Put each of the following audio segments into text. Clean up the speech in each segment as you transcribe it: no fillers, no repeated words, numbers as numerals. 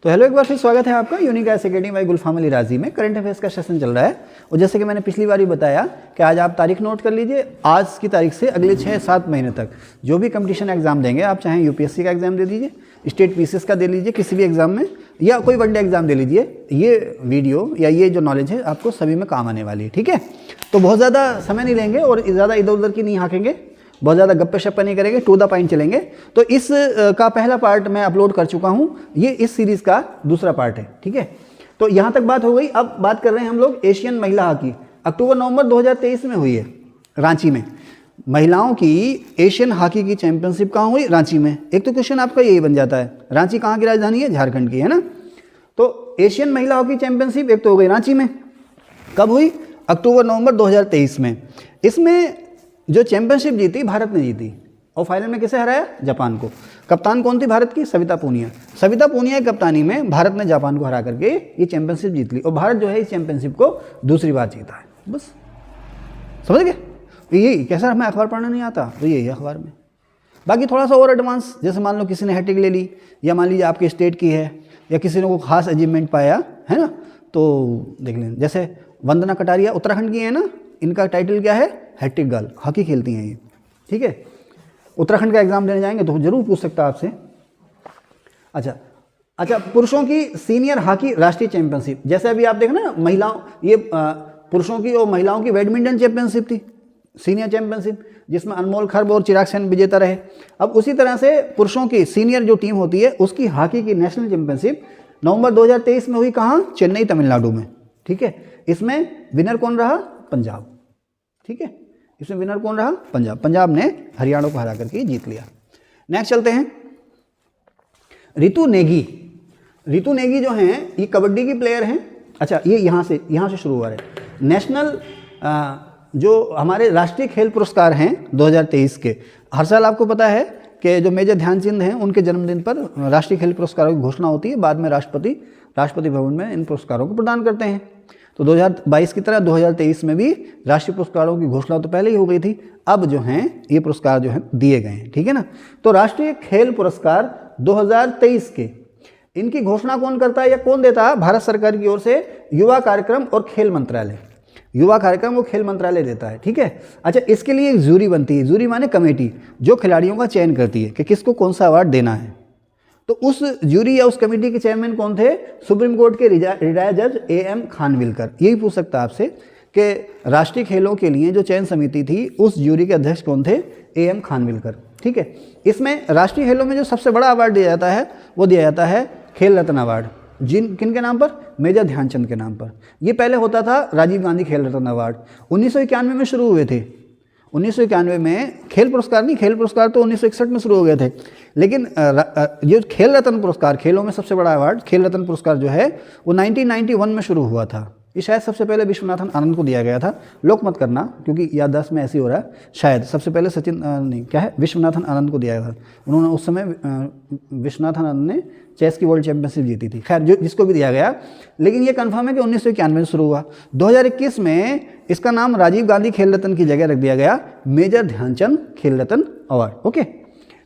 तो हेलो, एक बार फिर स्वागत है आपका यूनिक आईएएस अकेडमी बाय गुलफाम अली राजी में। करंट अफेयर्स का सेशन चल रहा है और जैसे कि मैंने पिछली बार ही बताया कि आज आप तारीख नोट कर लीजिए। आज की तारीख से अगले 6-7 महीने तक जो भी कंपटीशन एग्जाम देंगे आप, चाहे यूपीएससी का एग्जाम दे दीजिए, स्टेट पीसीएस का दे लीजिए, किसी भी एग्जाम में या कोई वनडे एग्जाम दे लीजिए, ये वीडियो या ये जो नॉलेज है आपको सभी में काम आने वाली है। ठीक है, तो बहुत ज़्यादा समय नहीं लेंगे और ज़्यादा इधर उधर की नहीं हाँकेंगे, बहुत ज़्यादा गप्पे शप्पे नहीं करेंगे, टू द पॉइंट चलेंगे। तो इस का पहला पार्ट मैं अपलोड कर चुका हूँ, ये इस सीरीज़ का दूसरा पार्ट है। ठीक है, तो यहाँ तक बात हो गई। अब बात कर रहे हैं हम लोग एशियन महिला हॉकी, अक्टूबर-नवंबर 2023 में हुई है रांची में। महिलाओं की एशियन हॉकी की चैंपियनशिप कहाँ हुई? रांची में। एक तो क्वेश्चन आपका यही बन जाता है, रांची कहाँ की राजधानी है? झारखंड की, है ना। तो एशियन महिला हॉकी चैंपियनशिप एक तो हो गई रांची में, कब हुई? अक्टूबर-नवंबर 2023 में। इसमें जो चैंपियनशिप जीती भारत ने जीती और फाइनल में किसे हराया? जापान को। कप्तान कौन थी भारत की? सविता पूनिया। सविता पूनिया की कप्तानी में भारत ने जापान को हरा करके ये चैंपियनशिप जीत ली और भारत जो है इस चैंपियनशिप को दूसरी बार जीता है। बस समझ गए? यही कैसा, हमें अखबार पढ़ना नहीं आता तो यही है अखबार में। बाकी थोड़ा सा और एडवांस, जैसे मान लो किसी ने हैट्रिक ले ली या मान लीजिए आपके स्टेट की है या किसी ने को खास अचीवमेंट पाया है ना, तो देख लें। जैसे वंदना कटारिया उत्तराखंड की है ना, इनका टाइटल क्या है? हैट्रिक गर्ल, हॉकी खेलती हैं ये। ठीक है, उत्तराखंड का एग्जाम देने जाएंगे तो जरूर पूछ सकता है आपसे। अच्छा, पुरुषों की सीनियर हॉकी राष्ट्रीय चैंपियनशिप, जैसे अभी आप देख ना महिलाओं, ये पुरुषों की और महिलाओं की बैडमिंटन चैंपियनशिप थी, सीनियर चैंपियनशिप, जिसमें अनमोल खर्ब और चिराग सेन विजेता रहे। अब उसी तरह से पुरुषों की सीनियर जो टीम होती है उसकी हॉकी की नेशनल चैंपियनशिप नवंबर 2023 में हुई। कहाँ? चेन्नई, तमिलनाडु में। ठीक है, इसमें विनर कौन रहा? पंजाब। ठीक है, इसमें विनर कौन रहा? पंजाब। पंजाब ने हरियाणा को हरा करके जीत लिया। नेक्स्ट चलते हैं, रितु नेगी। रितु नेगी जो हैं ये कबड्डी की प्लेयर हैं। अच्छा, ये यहाँ से शुरू हुआ है। नेशनल जो हमारे राष्ट्रीय खेल पुरस्कार हैं 2023 के, हर साल आपको पता है कि जो मेजर ध्यानचंद हैं उनके जन्मदिन पर राष्ट्रीय खेल पुरस्कारों की घोषणा होती है, बाद में राष्ट्रपति भवन में इन पुरस्कारों को प्रदान करते हैं। तो 2022 की तरह 2023 में भी राष्ट्रीय पुरस्कारों की घोषणा तो पहले ही हो गई थी, अब जो हैं ये पुरस्कार जो हैं दिए गए हैं। ठीक है ना, तो राष्ट्रीय खेल पुरस्कार 2023 के, इनकी घोषणा कौन करता है या कौन देता है? भारत सरकार की ओर से युवा कार्यक्रम और खेल मंत्रालय, युवा कार्यक्रम और खेल मंत्रालय देता है। ठीक है, अच्छा, इसके लिए एक जूरी बनती है, जूरी माने कमेटी, जो खिलाड़ियों का चयन करती है कि किसको कौन सा अवार्ड देना है। तो उस जूरी या उस कमेटी के चेयरमैन कौन थे? सुप्रीम कोर्ट के रिटायर्ड जज AM खानविलकर। यही पूछ सकता है आपसे कि राष्ट्रीय खेलों के लिए जो चयन समिति थी उस जूरी के अध्यक्ष कौन थे? AM खानविलकर। ठीक है, इसमें राष्ट्रीय खेलों में जो सबसे बड़ा अवार्ड दिया जाता है वो दिया जाता है खेल रत्न अवार्ड। किन के नाम पर? मेजर ध्यानचंद के नाम पर। ये पहले होता था राजीव गांधी खेल रत्न अवार्ड, 1991 में शुरू हुए थे। 1991 में खेल पुरस्कार नहीं, खेल पुरस्कार तो 1961 में शुरू हो गए थे, लेकिन ये खेल रत्न पुरस्कार, खेलों में सबसे बड़ा अवार्ड खेल रत्न पुरस्कार जो है वो 1991 में शुरू हुआ था। ये शायद सबसे पहले विश्वनाथन आनंद को दिया गया था। लोक मत करना क्योंकि याददाश्त में ऐसी हो रहा है, शायद सबसे पहले विश्वनाथन आनंद को दिया गया था। उन्होंने उस समय विश्वनाथन आनंद ने चेस की वर्ल्ड चैंपियनशिप जीती थी। खैर, जिसको भी दिया गया, लेकिन ये कंफर्म है कि 1991 में शुरू हुआ। 2021 में इसका नाम राजीव गांधी खेल रत्न की जगह रख दिया गया मेजर ध्यानचंद खेल रत्न अवार्ड। ओके,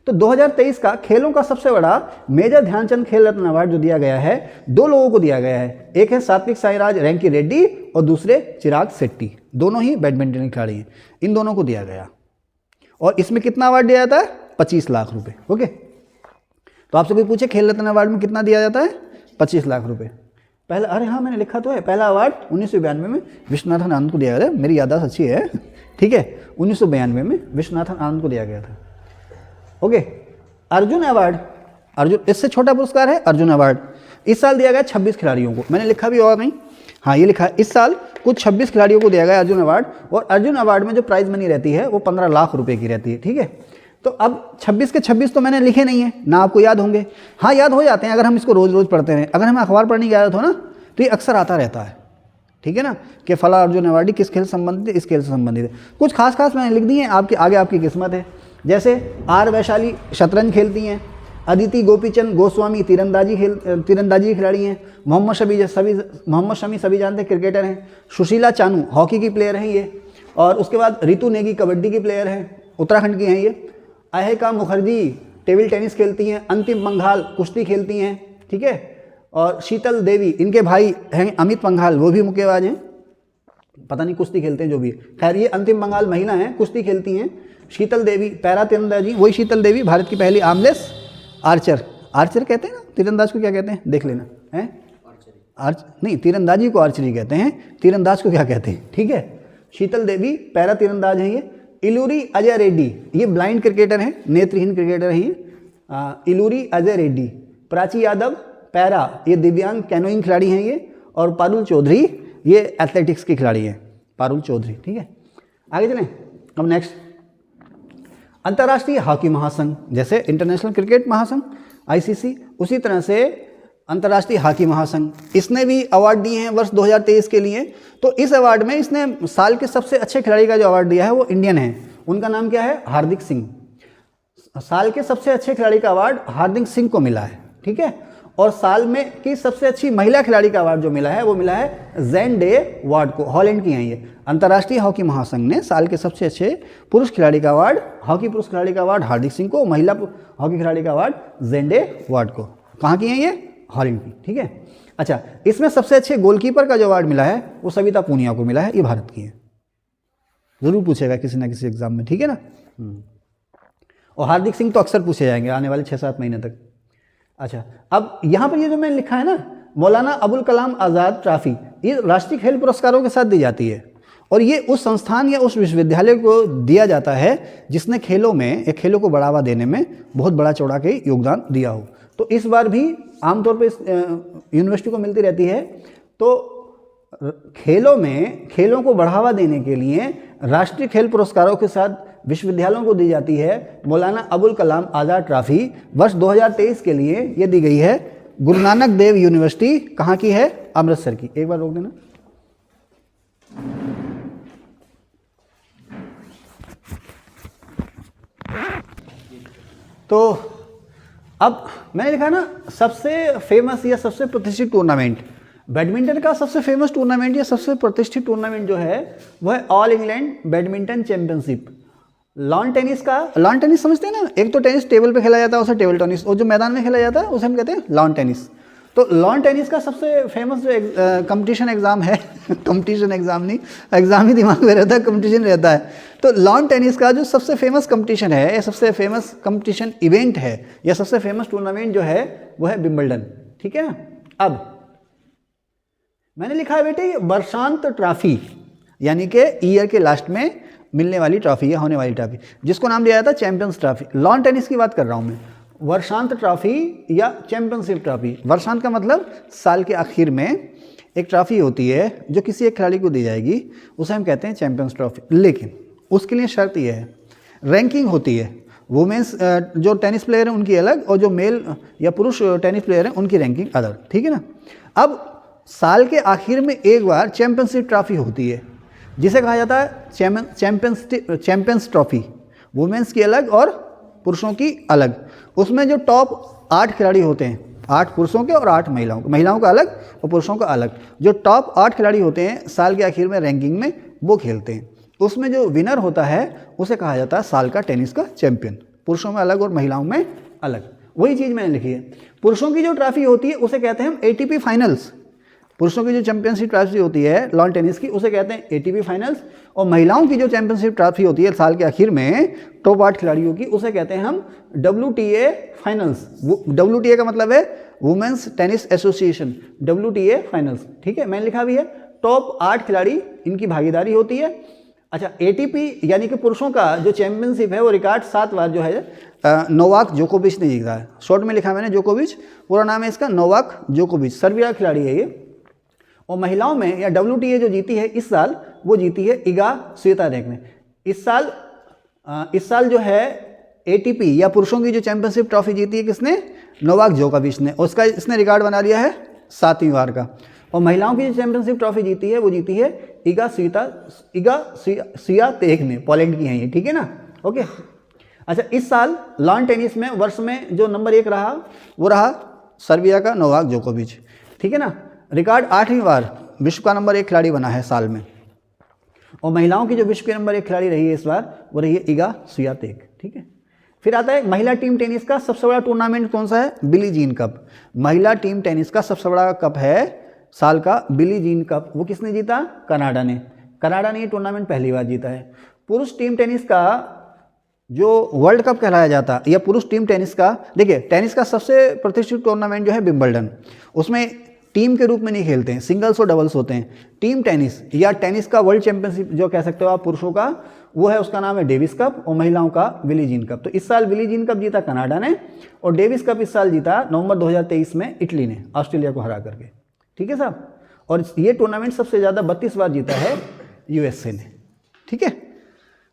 तो 2023 का खेलों का सबसे बड़ा मेजर ध्यानचंद खेल रत्न अवार्ड जो दिया गया है, 2 लोगों को दिया गया है। एक है सात्विक साईराज रैंकी रेड्डी और दूसरे चिराग शेट्टी, दोनों ही बैडमिंटन खिलाड़ी हैं। इन दोनों को दिया गया और इसमें कितना अवार्ड दिया जाता है? 25 लाख रुपए। ओके, तो आपसे कोई पूछे खेल रत्न अवार्ड में कितना दिया जाता है? 25 लाख रुपए। पहला, अरे हाँ मैंने लिखा तो है, पहला अवार्ड 1992 में विश्वनाथन आनंद को दिया गया था। मेरी याददाश्त अच्छी है। ठीक है, 1992 में विश्वनाथन आनंद को दिया गया था। ओके, अर्जुन अवार्ड, अर्जुन इससे छोटा पुरस्कार है अर्जुन अवार्ड। इस साल दिया गया 26 खिलाड़ियों को, मैंने लिखा भी होगा कहीं, हाँ ये लिखा है, इस साल कुछ 26 खिलाड़ियों को दिया गया अर्जुन अवार्ड। और अर्जुन अवार्ड में जो प्राइज मनी रहती है वो 15 लाख रुपए की रहती है। ठीक है, तो अब 26 के 26 तो मैंने लिखे नहीं है ना, आपको याद होंगे। हाँ, याद हो जाते हैं अगर हम इसको रोज रोज पढ़ते हैं। अगर हमें अखबार पढ़ने की आदत हो ना तो ये अक्सर आता रहता है। ठीक है ना, कि फला अर्जुन अवार्डी किस खेल से संबंधित है, इस खेल से संबंधित है। कुछ खास मैंने लिख दिए हैं, आपके आगे आपकी किस्मत है। जैसे R वैशाली शतरंज खेलती हैं, अदिति गोपीचंद गोस्वामी तीरंदाजी खिलाड़ी हैं, मोहम्मद शमी सभी जानते हैं क्रिकेटर हैं, सुशीला चानू हॉकी की प्लेयर हैं ये, और उसके बाद रितु नेगी कबड्डी की प्लेयर हैं, उत्तराखंड की हैं ये, अहेका मुखर्जी टेबल टेनिस खेलती हैं, अंतिम पंघाल कुश्ती खेलती हैं। ठीक है, और शीतल देवी, इनके भाई हैं अमित पंघाल, वो भी मुक्केबाज हैं, पता नहीं कुश्ती खेलते हैं जो भी है। खैर ये अंतिम बंगाल महिला हैं, कुश्ती खेलती हैं। शीतल देवी पैरा तीरंदाजी, वही शीतल देवी भारत की पहली आर्मलेस आर्चर, आर्चर कहते हैं ना, तीरंदाज को क्या कहते हैं देख लेना है, नहीं तीरंदाजी को आर्चरी कहते हैं, तीरंदाज को क्या कहते हैं, ठीक है। शीतल देवी पैरा तीरंदाज हैं ये। इलूरी अजय रेड्डी, ये ब्लाइंड क्रिकेटर हैं, नेत्रहीन क्रिकेटर हैं ये। इलूरी अजय रेड्डी। प्राची यादव पैरा, ये दिव्यांग कैनोइंग खिलाड़ी हैं ये। और पारुल चौधरी, ये एथलेटिक्स के खिलाड़ी हैं, पारुल चौधरी, ठीक है। आगे चलें, अब नेक्स्ट अंतर्राष्ट्रीय हॉकी महासंघ, जैसे इंटरनेशनल क्रिकेट महासंघ आईसीसी, उसी तरह से अंतर्राष्ट्रीय हॉकी महासंघ, इसने भी अवार्ड दिए हैं वर्ष 2023 के लिए। तो इस अवार्ड में इसने साल के सबसे अच्छे खिलाड़ी का जो अवार्ड दिया है वो इंडियन है, उनका नाम क्या है, हार्दिक सिंह। साल के सबसे अच्छे खिलाड़ी का अवार्ड हार्दिक सिंह को मिला है, ठीक है। और साल में की सबसे अच्छी महिला खिलाड़ी का अवार्ड जो मिला है वो मिला है जैन डे वार्ड को, हॉलैंड की हैं ये। अंतर्राष्ट्रीय हॉकी महासंघ ने साल के सबसे अच्छे पुरुष खिलाड़ी का अवार्ड, हॉकी पुरुष खिलाड़ी का अवार्ड हार्दिक सिंह को, महिला हॉकी खिलाड़ी का अवार्ड जैन डे वार्ड को। कहाँ की हैं ये, हॉलैंड की, ठीक है। अच्छा, इसमें सबसे अच्छे गोलकीपर का जो अवार्ड मिला है वो सविता पूनिया को मिला है, ये भारत की है, जरूर पूछेगा किसी ना किसी एग्जाम में, ठीक है ना। और हार्दिक सिंह तो अक्सर पूछे जाएंगे आने वाले 6-7 महीने तक। अच्छा, अब यहाँ पर ये जो मैंने लिखा है ना, मौलाना अबुल कलाम आज़ाद ट्रॉफी, ये राष्ट्रीय खेल पुरस्कारों के साथ दी जाती है और ये उस संस्थान या उस विश्वविद्यालय को दिया जाता है जिसने खेलों में, एक खेलों को बढ़ावा देने में बहुत बड़ा चौड़ा के योगदान दिया हो। तो इस बार भी आमतौर पर यूनिवर्सिटी को मिलती रहती है। तो खेलों में, खेलों को बढ़ावा देने के लिए राष्ट्रीय खेल पुरस्कारों के साथ विश्वविद्यालयों को दी जाती है मौलाना अबुल कलाम आज़ाद ट्रॉफी। वर्ष 2023 के लिए ये दी गई है गुरु नानक देव यूनिवर्सिटी, कहाँ की है, अमृतसर की। एक बार रोक देना। तो अब मैंने लिखा ना सबसे फेमस या सबसे प्रतिष्ठित टूर्नामेंट, बैडमिंटन का सबसे फेमस टूर्नामेंट या सबसे प्रतिष्ठित टूर्नामेंट जो है वह है all England badminton championship. Lawn tennis का, लॉन टेनिस समझते हैं ना, एक तो टेनिस टेबल पे खेला जाता है उसे टेबल टेनिस, और जो मैदान में खेला जाता है उसे हम कहते हैं लॉन टेनिस। तो लॉन टेनिस का सबसे फेमस जो कंपटीशन एग्जाम है कंपटीशन एग्जाम नहीं, एग्जाम ही दिमाग में रहता है, कंपटीशन रहता है। तो लॉन टेनिस का जो सबसे फेमस कंपटीशन है या सबसे फेमस कंपटीशन इवेंट है या सबसे फेमस टूर्नामेंट जो है वो है विंबलडन, ठीक है ना। अब मैंने लिखा है बेटे वर्षांत ट्रॉफी, यानी कि ईयर के लास्ट में मिलने वाली ट्रॉफी या होने वाली ट्रॉफी, जिसको नाम दिया जाता है चैंपियंस ट्रॉफी। लॉन टेनिस की बात कर रहा हूँ मैं, वर्षांत ट्रॉफी या चैंपियनशिप ट्रॉफी। वर्षांत का मतलब साल के आखिर में एक ट्रॉफी होती है जो किसी एक खिलाड़ी को दी जाएगी, उसे हम कहते हैं चैंपियंस ट्रॉफी। लेकिन उसके लिए शर्त यह है, रैंकिंग होती है, वुमेन्स जो टेनिस प्लेयर हैं उनकी अलग और जो मेल या पुरुष टेनिस प्लेयर हैं उनकी रैंकिंग अलग, ठीक है ना। अब साल के आखिर में एक बार चैंपियनशिप ट्रॉफी होती है जिसे कहा जाता है चैंपियंस ट्रॉफी, वुमेन्स की अलग और पुरुषों की अलग। उसमें जो टॉप 8 खिलाड़ी होते हैं, 8 पुरुषों के और 8 महिलाओं के, महिलाओं का अलग और पुरुषों का अलग, जो टॉप 8 खिलाड़ी होते हैं साल के आखिर में रैंकिंग में वो खेलते हैं। उसमें जो विनर होता है उसे कहा जाता है साल का टेनिस का चैंपियन, पुरुषों में अलग और महिलाओं में अलग। वही चीज़ मैंने लिखी है। पुरुषों की जो ट्रॉफी होती है उसे कहते हैं हम ATP फाइनल्स, पुरुषों की जो चैंपियनशिप ट्रॉफी होती है लॉन टेनिस की उसे कहते हैं ATP फाइनल्स, और महिलाओं की जो चैंपियनशिप ट्रॉफी होती है साल के आखिर में टॉप 8 खिलाड़ियों की उसे कहते हैं हम WTA फाइनल्स। WTA का मतलब है women's tennis association, WTA finals, ठीक है, मैंने लिखा भी है। टॉप 8 खिलाड़ी इनकी भागीदारी होती है। अच्छा, ATP यानी कि पुरुषों का जो चैंपियनशिप है वो रिकॉर्ड 7 बार जो है नोवाक जोकोविच ने जीता है। शॉर्ट में लिखा मैंने जोकोविच, पूरा नाम है इसका नोवाक जोकोविच, सर्बिया खिलाड़ी है ये। और महिलाओं में या WTA जो जीती है इस साल, वो जीती है इगा स्वियातेक ने। इस साल जो है ATP या पुरुषों की जो चैंपियनशिप ट्रॉफी जीती है किसने, नोवाक जोकोविच ने, और उसका इसने रिकॉर्ड बना लिया है 7वीं बार का। और महिलाओं की जो चैंपियनशिप ट्रॉफी जीती है वो जीती है इगा स्वियातेक ने, पोलैंड की हैं ये, ठीक है ना, ओके। अच्छा, इस साल लॉन टेनिस में वर्ष में जो नंबर 1 रहा वो रहा सर्बिया का नोवाक जोकोविच, ठीक है ना। रिकॉर्ड 8वीं बार विश्व का नंबर 1 खिलाड़ी बना है साल में। और महिलाओं की जो विश्व के नंबर 1 खिलाड़ी रही है इस बार वो रही है इगा स्वियातेक, ठीक है। फिर आता है महिला टीम टेनिस का सबसे बड़ा टूर्नामेंट कौन सा है? Billie Jean cup. महिला टीम टेनिस का सबसे बड़ा कप है साल का बिली जीन कप। वो किसने जीता? कनाडा ने। कनाडा ने ये टूर्नामेंट पहली बार जीता है। पुरुष टीम टेनिस का जो वर्ल्ड कप कहलाया जाता या पुरुष टीम टेनिस का, देखिए टेनिस का सबसे प्रतिष्ठित टूर्नामेंट जो है विंबलडन, उसमें टीम के रूप में नहीं खेलते हैं, सिंगल्स और डबल्स होते हैं। टीम टेनिस या टेनिस का वर्ल्ड चैंपियनशिप जो कह सकते हो आप पुरुषों का, वो है, उसका नाम है डेविस कप, और महिलाओं का बिली जीन कप। तो इस साल बिली जीन कप जीता कनाडा ने, और डेविस कप इस साल जीता नवंबर 2023 में इटली ने, ऑस्ट्रेलिया को हरा करके। ठीक है साहब। और ये टूर्नामेंट सबसे ज़्यादा 32 बार जीता है यूएसए ने। ठीक है,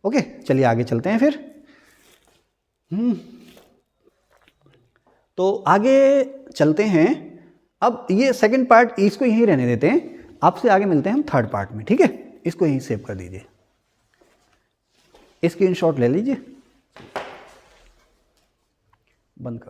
ओके, चलिए आगे चलते हैं फिर। तो आगे चलते हैं। अब ये सेकंड पार्ट इसको यहीं रहने देते हैं, आपसे आगे मिलते हैं हम थर्ड पार्ट में। ठीक है, इसको यहीं सेव कर दीजिए, स्क्रीनशॉट ले लीजिए, बंद कर दो।